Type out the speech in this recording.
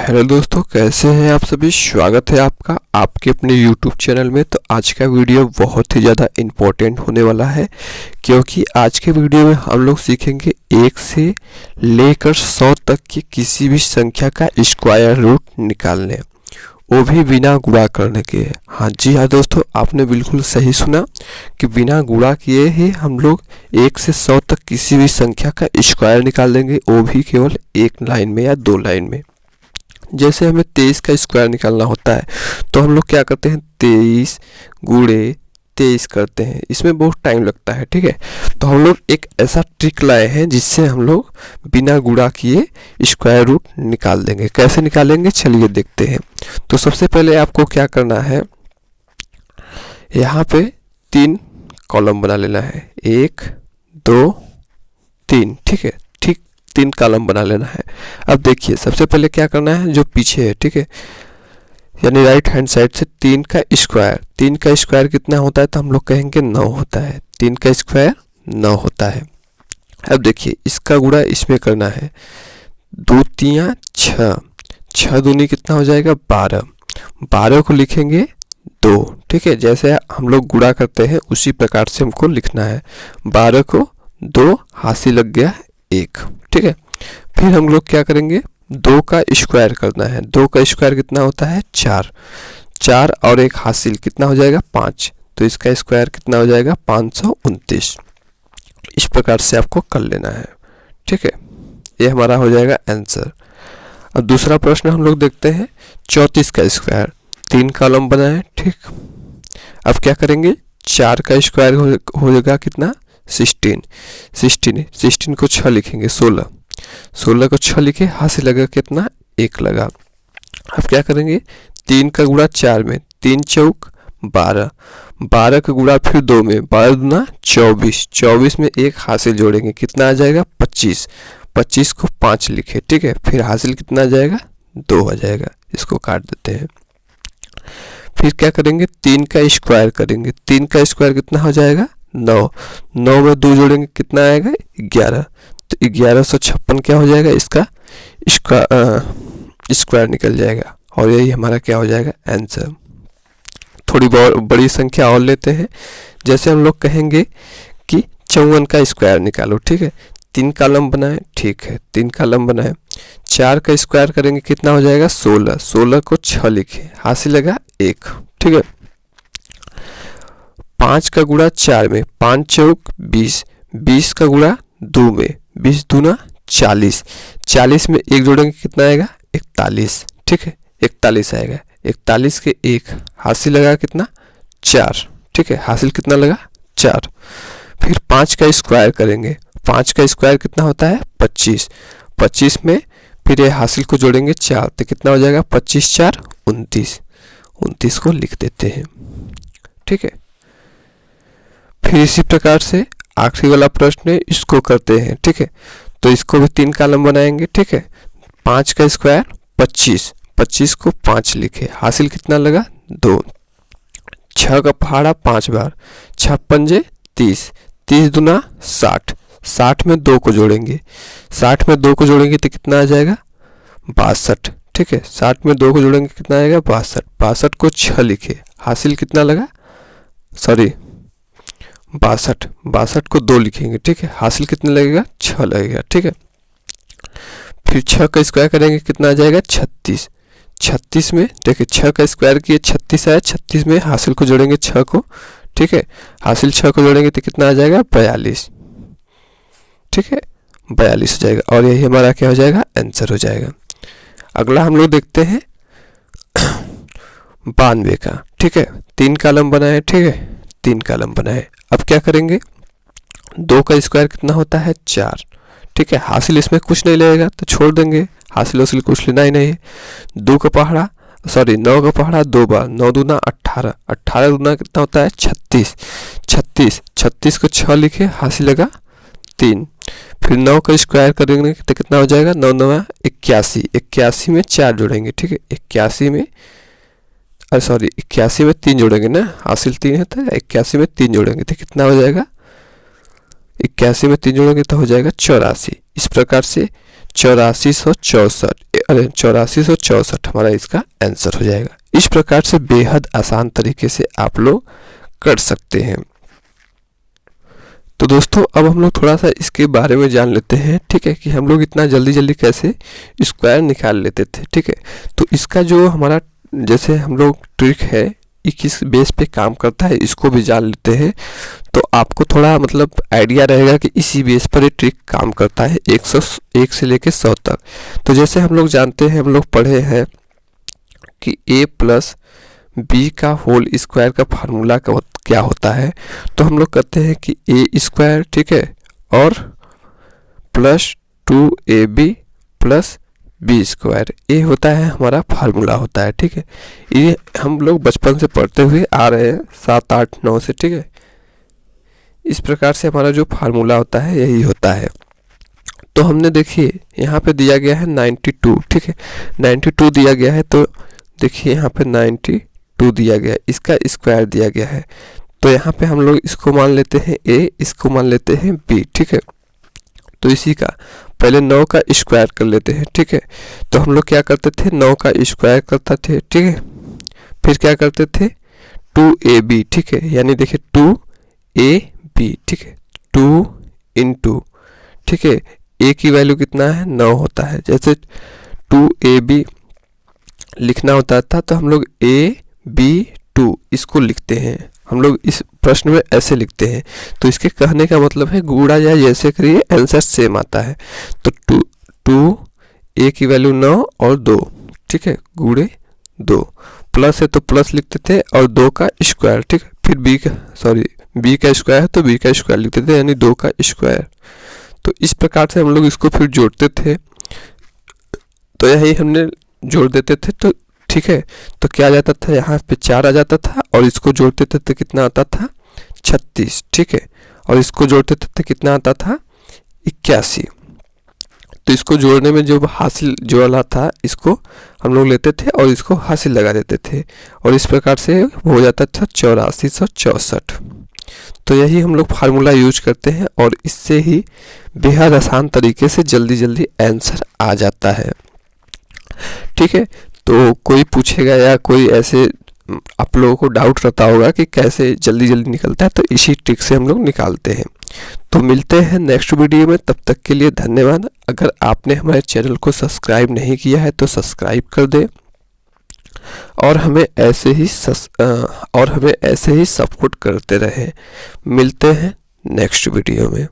Hello दोस्तों, कैसे हैं आप सभी। स्वागत है आपका आपके अपने YouTube चैनल में। तो आज का वीडियो बहुत ही ज़्यादा इम्पोर्टेंट होने वाला है, क्योंकि आज के वीडियो में हम लोग सीखेंगे 1 से लेकर 100 तक की किसी भी संख्या का स्क्वायर रूट निकालने, वो भी बिना गुणा करने के। हाँ जी हाँ दोस्तों, आपने बिल्कुल सही सुना कि बिना गुणा किए ही हम लोग 1 से 100 तक किसी भी संख्या का स्क्वायर निकाल देंगे, वो भी केवल एक लाइन में या 2 लाइन में। जैसे हमें 23 का स्क्वायर निकालना होता है तो हम लोग क्या करते हैं, 23 गुणे 23 करते हैं। इसमें बहुत टाइम लगता है, ठीक है। तो हम लोग एक ऐसा ट्रिक लाए हैं जिससे हम लोग बिना गुणा किए स्क्वायर रूट निकाल देंगे। कैसे निकालेंगे चलिए देखते हैं। तो सबसे पहले आपको क्या करना है, यहाँ पे 3 कॉलम बना लेना है, 1 2 3, ठीक है। 3 कॉलम बना लेना है। अब देखिए सबसे पहले क्या करना है, जो पीछे है, ठीक है, यानी राइट हैंड साइड से 3 का स्क्वायर। 3 का स्क्वायर कितना होता है, तो हम लोग कहेंगे 9 होता है। 3 का स्क्वायर 9 होता है। अब देखिए इसका गुणा इसमें करना है, 2 3 6, 6 दूनी कितना हो जाएगा 12। 12 को लिखेंगे 2, ठीक है। जैसे हम लोग गुणा करते हैं उसी प्रकार से हमको लिखना है। 12 को 2 हासिल लग गया 1, ठीक है। फिर हम लोग क्या करेंगे, 2 का स्क्वायर करना है। 2 का स्क्वायर कितना होता है 4। 4 और 1 हासिल कितना हो जाएगा 5, तो इसका स्क्वायर कितना हो जाएगा 529। इस प्रकार से आपको कर लेना है, ठीक है। ये हमारा हो जाएगा आंसर। अब दूसरा प्रश्न हम लोग देखते हैं, 34 का स्क्वायर। 3 कॉलम बनाए, ठीक। अब क्या करेंगे, 4 का स्क्वायर हो जाएगा कितना 16। 16 को 6 लिखेंगे 16। 16 को 6 लिखे, हासिल लगा कितना 1 लगा। अब क्या करेंगे, 3 का गुणा 4 में, 3 चौक 12। 12 का गुणा फिर 2 में, 12 दूना 24। 24 में 1 हासिल जोड़ेंगे, कितना आ जाएगा 25। 25 को 5 लिखे, ठीक है। फिर हासिल कितना आ जाएगा 2 आ जाएगा। इसको काट देते हैं। फिर क्या करेंगे, 3 का स्क्वायर करेंगे। 3 का स्क्वायर कितना हो जाएगा 9। 9 में 2 जोड़ेंगे कितना आएगा 11। तो 1156 क्या हो जाएगा, इसका स्क्वायर निकल जाएगा, और यही हमारा क्या हो जाएगा आंसर। थोड़ी बहुत बड़ी संख्या और लेते हैं। जैसे हम लोग कहेंगे कि 54 का स्क्वायर निकालो, ठीक है। 3 कॉलम बनाए, ठीक है, 3 कॉलम बनाए। 4 का स्क्वायर करेंगे कितना हो जाएगा 16। 16 को 6 लिखे, हासिल लगा 1, ठीक है। 5 का गुणा 4 में, 5 चौक 20। 20 का गुणा 2 में, 20 दूना 40। 40 में 1 जोड़ेंगे कितना आएगा 41, ठीक है। 41 आएगा। 41 के 1 हासिल लगा कितना 4, ठीक है। हासिल कितना लगा 4। फिर 5 का स्क्वायर करेंगे। 5 का स्क्वायर कितना होता है 25। 25 में फिर ये हासिल को जोड़ेंगे 4, तो कितना हो जाएगा 25 4 29। 29 को लिख देते हैं, ठीक है। फिर इसी प्रकार से आखिरी वाला प्रश्न है, इसको करते हैं, ठीक है। तो इसको भी 3 कॉलम बनाएंगे, ठीक है। 5 का स्क्वायर 25। 25 को 5 लिखे, हासिल कितना लगा 2। 6 का पहाड़ा 5 बार, 6 पंजे 30। 30 दूना 60। 60 में 2 को जोड़ेंगे। 60 में 2 को जोड़ेंगे तो कितना आ जाएगा 62, ठीक है। 60 में 2 को जोड़ेंगे कितना आएगा 62। 62 को 6 लिखे, हासिल कितना लगा 62 को 2 लिखेंगे, ठीक है। हासिल कितना लगेगा 6 लगेगा, ठीक है। फिर 6 का स्क्वायर करेंगे कितना आ जाएगा 36। 36 में देखिए 6 का स्क्वायर किए 36 आया। 36 में हासिल को जोड़ेंगे 6 को, ठीक है। हासिल 6 को जोड़ेंगे तो कितना आ जाएगा 42, ठीक है। 42 हो जाएगा, और यही हमारा क्या हो जाएगा आंसर हो जाएगा। अगला हम लोग देखते हैं 92 का, ठीक है। 3 कॉलम बनाए, ठीक है। 3 कॉलम बनाए। अब क्या करेंगे, 2 का स्क्वायर कितना होता है 4, ठीक है। हासिल इसमें कुछ नहीं लगेगा तो छोड़ देंगे, हासिल हासिल कुछ लेना ही नहीं है। 9 का पहाड़ा 2 बार, 9 दूना 18। 18 दूना कितना होता है 36। 36 को 6 लिखे, हासिल लगा 3। फिर 9 का स्क्वायर करेंगे तो कितना हो जाएगा 9 9 81। 81 में 4 जोड़ेंगे, ठीक है। 81 में 3 जोड़ेंगे ना, हासिल 3 है तो 81 में 3 जोड़ेंगे तो कितना हो जाएगा 81 में 3 जोड़ेंगे तो हो जाएगा 84। इस प्रकार से 8464 हमारा इसका आंसर हो जाएगा। इस प्रकार से बेहद आसान तरीके से आप लोग कर सकते हैं। तो दोस्तों अब हम लोग थोड़ा सा इसके बारे में जान लेते हैं, ठीक है, कि हम लोग इतना जल्दी जल्दी कैसे स्क्वायर निकाल लेते थे, ठीक है। तो इसका जो हमारा जैसे हम लोग ट्रिक है ये किस बेस पे काम करता है इसको भी जान लेते हैं, तो आपको थोड़ा मतलब आइडिया रहेगा कि इसी बेस पर ये ट्रिक काम करता है 101 से लेके 100 तक। तो जैसे हम लोग जानते हैं, हम लोग पढ़े हैं कि a प्लस बी का होल स्क्वायर का फार्मूला क्या होता है। तो हम लोग कहते हैं कि a स्क्वायर, ठीक है, और plus 2ab plus B square, ये होता है हमारा फार्मूला होता है, ठीक है। ये हम लोग बचपन से पढ़ते हुए आ रहे हैं 7, 8, 9 से, ठीक है। इस प्रकार से हमारा जो फार्मूला होता है यही होता है। तो हमने देखिए यहाँ पे दिया गया है 92, ठीक है, 92 दिया गया है। तो देखिए यहाँ पे 92 दिया गया है, इसका स्क्वायर दिया गया है। तो यहाँ पे हम लोग इसको मान लेते हैं a, इसको मान लेते हैं b, ठीक है। तो इसी का पहले 9 का स्क्वायर कर लेते हैं, ठीक है। तो हम लोग क्या करते थे, 9 का स्क्वायर करते थे, ठीक है। फिर क्या करते थे 2ab, ठीक है, यानी देखिए 2ab, ठीक है, 2 इंटू, ठीक है, a की वैल्यू कितना है 9 होता है। जैसे 2ab लिखना होता था तो हम लोग ab2 इसको लिखते हैं, हम लोग इस प्रश्न में ऐसे लिखते हैं। तो इसके कहने का मतलब है गुणा या जैसे करिए आंसर सेम आता है। तो 2 a की वैल्यू 9 और 2, ठीक है, गुणे 2, प्लस है तो प्लस लिखते थे और 2 का स्क्वायर, ठीक है। फिर b का स्क्वायर है तो b का स्क्वायर लिखते थे, यानी 2 का स्क्वायर। तो इस प्रकार से हम लोग इसको फिर जोड़ते थे, तो यही हमने जोड़ देते थे। तो ठीक है, तो क्या आ जाता था, यहाँ पे 4 आ जाता था और इसको जोड़ते थे तो कितना आता था 36, ठीक है, और इसको जोड़ते थे तो कितना आता था 81। तो इसको जोड़ने में जो हासिल जो वाला था इसको हम लोग लेते थे और इसको हासिल लगा देते थे और इस प्रकार से हो जाता था 8464। तो यही हम लोग फार्मूला यूज करते हैं और इससे ही बेहद आसान तरीके से जल्दी जल्दी आंसर आ जाता है, ठीक है। तो कोई पूछेगा या कोई ऐसे आप लोगों को डाउट रहता होगा कि कैसे जल्दी जल्दी निकलता है, तो इसी ट्रिक से हम लोग निकालते हैं। तो मिलते हैं नेक्स्ट वीडियो में, तब तक के लिए धन्यवाद। अगर आपने हमारे चैनल को सब्सक्राइब नहीं किया है तो सब्सक्राइब कर दें और हमें ऐसे ही सपोर्ट करते रहें। मिलते हैं नेक्स्ट वीडियो में।